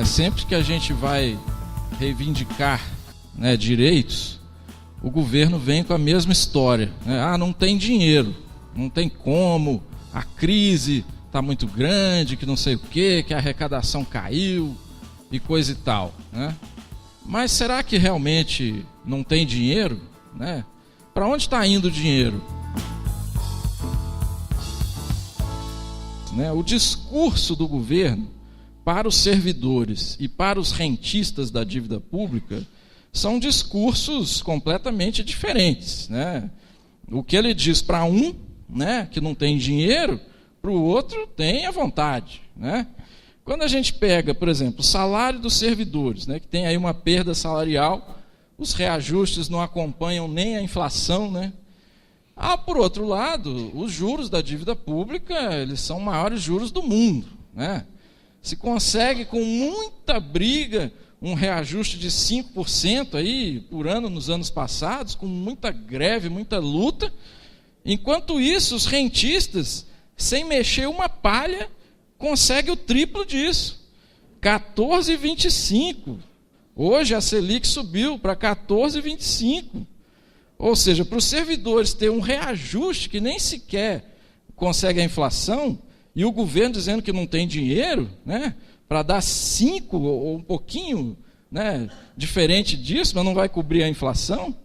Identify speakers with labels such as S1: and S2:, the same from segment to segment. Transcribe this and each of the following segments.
S1: Sempre que a gente vai reivindicar, né, direitos, o governo vem com a mesma história, né? Ah, não tem dinheiro, não tem como, a crise está muito grande, que não sei o quê, que a arrecadação caiu e coisa e tal, né? Mas será que realmente não tem dinheiro, né? Para onde está indo o dinheiro? Né? O discurso do governo para os servidores e para os rentistas da dívida pública são discursos completamente diferentes, né? O que ele diz para um, né, que não tem dinheiro, para o outro tem à vontade, né? Quando a gente pega, por exemplo, o salário dos servidores, né, que tem aí uma perda salarial, os reajustes não acompanham nem a inflação, né? Por outro lado, os juros da dívida pública, eles são os maiores juros do mundo, né? Se consegue com muita briga um reajuste de 5% aí por ano nos anos passados, com muita greve, muita luta. Enquanto isso, os rentistas, sem mexer uma palha, conseguem o triplo disso. 14,25. Hoje a Selic subiu para 14,25. Ou seja, para os servidores ter um reajuste que nem sequer consegue a inflação, e o governo dizendo que não tem dinheiro, né, para dar 5 ou um pouquinho, né, diferente disso, mas não vai cobrir a inflação.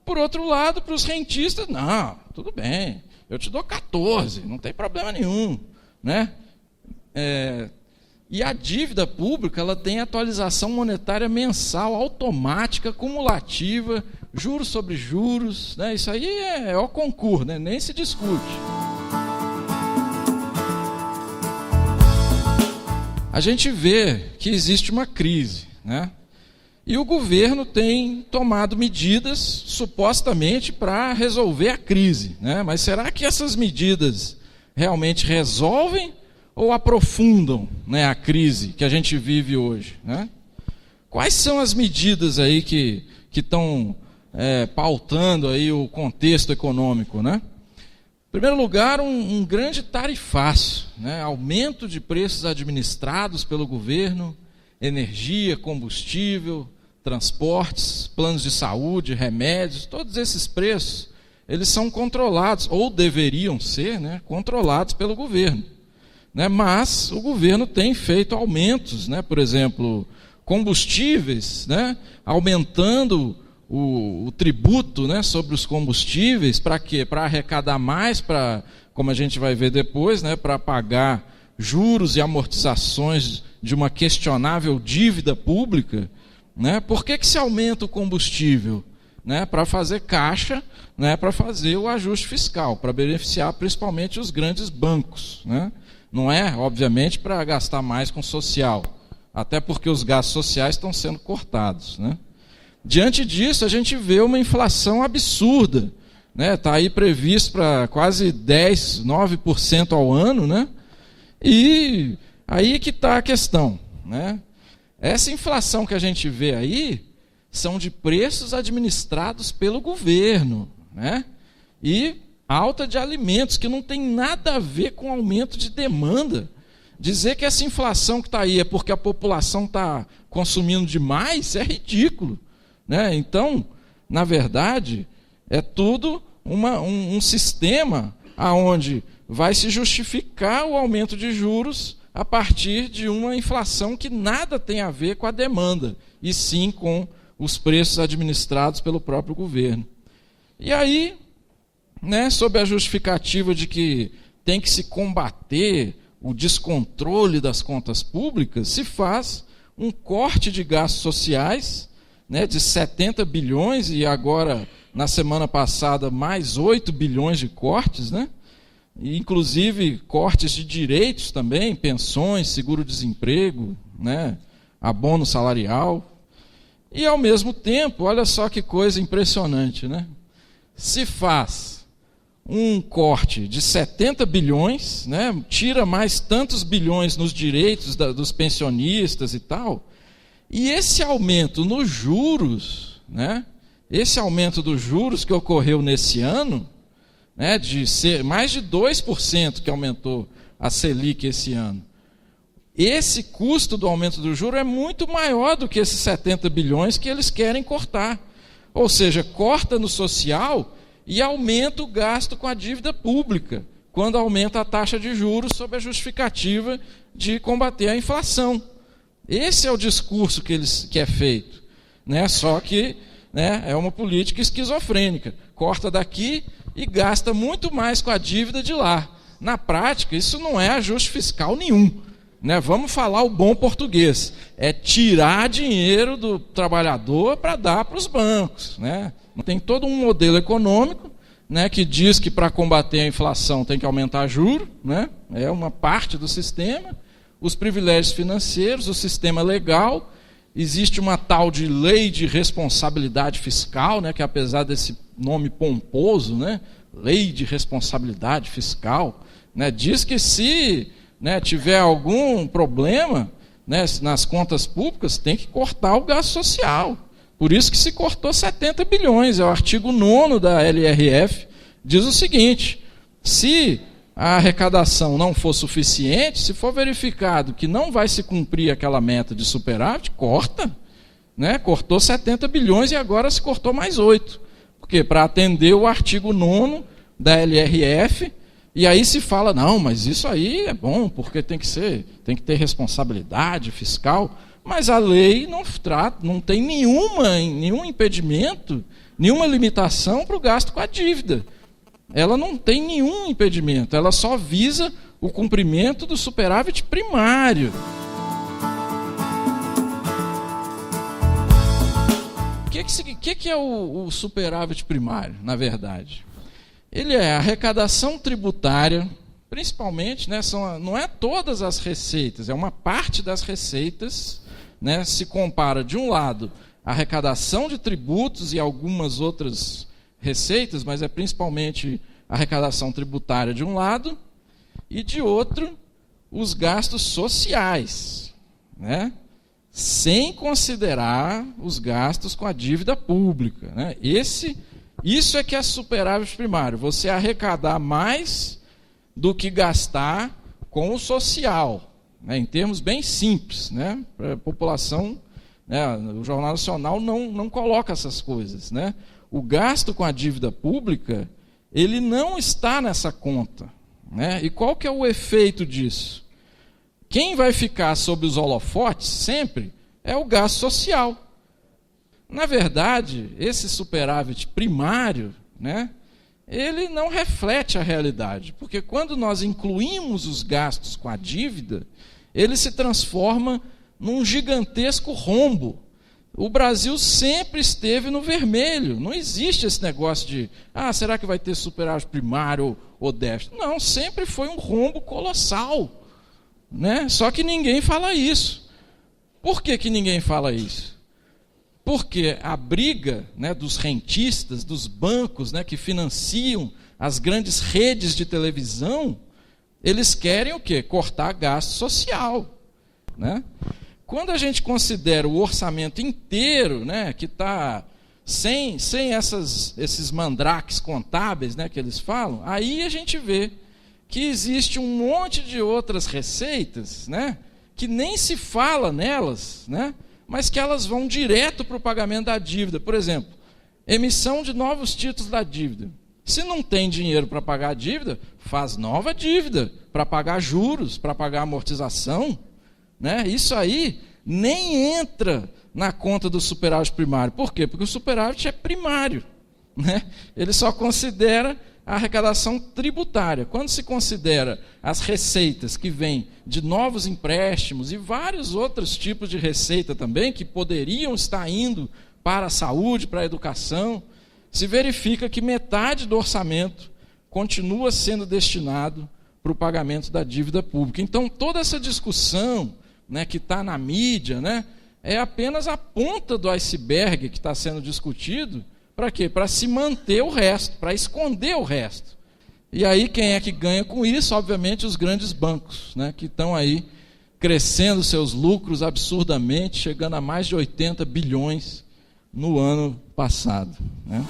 S1: Por outro lado, para os rentistas, não, tudo bem, eu te dou 14, não tem problema nenhum, né? E a dívida pública, ela tem atualização monetária mensal, automática, cumulativa, juros sobre juros, né? Isso aí é ao concurso, né? Nem se discute. A gente vê que existe uma crise, né? E o governo tem tomado medidas supostamente para resolver a crise, né? Mas será que essas medidas realmente resolvem ou aprofundam, né, a crise que a gente vive hoje, né? Quais são as medidas aí que estão pautando aí o contexto econômico, né? Em primeiro lugar, um grande tarifaço, né? Aumento de preços administrados pelo governo, energia, combustível, transportes, planos de saúde, remédios, todos esses preços, eles são controlados, ou deveriam ser, né, controlados pelo governo, né? Mas o governo tem feito aumentos, né? Por exemplo, combustíveis, né? Aumentando o tributo, né, sobre os combustíveis, para quê? Para arrecadar mais, como a gente vai ver depois, né, para pagar juros e amortizações de uma questionável dívida pública, né? Por que se aumenta o combustível? Né? Para fazer caixa, né, para fazer o ajuste fiscal, para beneficiar principalmente os grandes bancos, né? Não é, obviamente, para gastar mais com social, até porque os gastos sociais estão sendo cortados, né? Diante disso, a gente vê uma inflação absurda, né? Está aí previsto para quase 10%, 9% ao ano, né? E aí que está a questão, né? Essa inflação que a gente vê aí são de preços administrados pelo governo, né? E alta de alimentos, que não tem nada a ver com aumento de demanda. Dizer que essa inflação que está aí é porque a população está consumindo demais é ridículo, né? Então, na verdade, é tudo um sistema onde vai se justificar o aumento de juros a partir de uma inflação que nada tem a ver com a demanda, e sim com os preços administrados pelo próprio governo. E aí, né, sob a justificativa de que tem que se combater o descontrole das contas públicas, se faz um corte de gastos sociais, né, de 70 bilhões, e agora, na semana passada, mais 8 bilhões de cortes, né? E, inclusive, cortes de direitos também, pensões, seguro-desemprego, né, abono salarial. E, ao mesmo tempo, olha só que coisa impressionante, né? Se faz um corte de 70 bilhões, né, tira mais tantos bilhões nos direitos dos pensionistas e tal, e esse aumento nos juros, né, esse aumento dos juros que ocorreu nesse ano, né, de ser mais de 2% que aumentou a Selic esse ano, esse custo do aumento do juro é muito maior do que esses 70 bilhões que eles querem cortar. Ou seja, corta no social e aumenta o gasto com a dívida pública, quando aumenta a taxa de juros sob a justificativa de combater a inflação. Esse é o discurso que é feito, né? Só que, né, é uma política esquizofrênica. Corta daqui e gasta muito mais com a dívida de lá. Na prática, isso não é ajuste fiscal nenhum, né? Vamos falar o bom português. É tirar dinheiro do trabalhador para dar para os bancos, né? Tem todo um modelo econômico, né, que diz que para combater a inflação tem que aumentar juros, né? É uma parte do sistema. Os privilégios financeiros, o sistema legal. Existe uma tal de lei de responsabilidade fiscal, né, que apesar desse nome pomposo, né, lei de responsabilidade fiscal, né, diz que se, né, tiver algum problema, né, nas contas públicas, tem que cortar o gasto social. Por isso que se cortou 70 bilhões. É o artigo 9º da LRF, diz o seguinte: se a arrecadação não for suficiente, se for verificado que não vai se cumprir aquela meta de superávit, corta. Né? Cortou 70 bilhões e agora se cortou mais 8. Por quê? Para atender o artigo 9º da LRF. E aí se fala, não, mas isso aí é bom, porque tem que ter responsabilidade fiscal. Mas a lei não tem nenhum impedimento, nenhuma limitação para o gasto com a dívida. Ela não tem nenhum impedimento, ela só visa o cumprimento do superávit primário. O que é o superávit primário, na verdade? Ele é a arrecadação tributária, principalmente, né, não é todas as receitas, é uma parte das receitas, né, se compara, de um lado, a arrecadação de tributos e algumas outras receitas, mas é principalmente a arrecadação tributária de um lado, e de outro, os gastos sociais, né, sem considerar os gastos com a dívida pública. Né. Isso é que é superávit primário, você arrecadar mais do que gastar com o social, né, em termos bem simples, né, para a população, né, o Jornal Nacional não coloca essas coisas. Né. O gasto com a dívida pública, ele não está nessa conta. Né. E qual que é o efeito disso? Quem vai ficar sob os holofotes sempre é o gasto social. Na verdade, esse superávit primário, né, ele não reflete a realidade, porque quando nós incluímos os gastos com a dívida, ele se transforma num gigantesco rombo. O Brasil sempre esteve no vermelho. Não existe esse negócio de, será que vai ter superávit primário ou déficit? Não, sempre foi um rombo colossal. Né? Só que ninguém fala isso. Por que ninguém fala isso? Porque a briga, né, dos rentistas, dos bancos, né, que financiam as grandes redes de televisão, eles querem o quê? Cortar gasto social. Né? Quando a gente considera o orçamento inteiro, né, que está sem esses mandrakes contábeis, né, que eles falam, aí a gente vê que existe um monte de outras receitas, né, que nem se fala nelas, né, mas que elas vão direto para o pagamento da dívida. Por exemplo, emissão de novos títulos da dívida. Se não tem dinheiro para pagar a dívida, faz nova dívida para pagar juros, para pagar amortização. Né? Isso aí nem entra na conta do superávit primário. Por quê? Porque o superávit é primário. Né? Ele só considera a arrecadação tributária. Quando se considera as receitas que vêm de novos empréstimos e vários outros tipos de receita também, que poderiam estar indo para a saúde, para a educação, se verifica que metade do orçamento continua sendo destinado para o pagamento da dívida pública. Então, toda essa discussão, né, que está na mídia, né, é apenas a ponta do iceberg que está sendo discutido. Para quê? Para se manter o resto, para esconder o resto. E aí quem é que ganha com isso? Obviamente os grandes bancos, né, que estão aí crescendo seus lucros absurdamente, chegando a mais de 80 bilhões no ano passado. Né?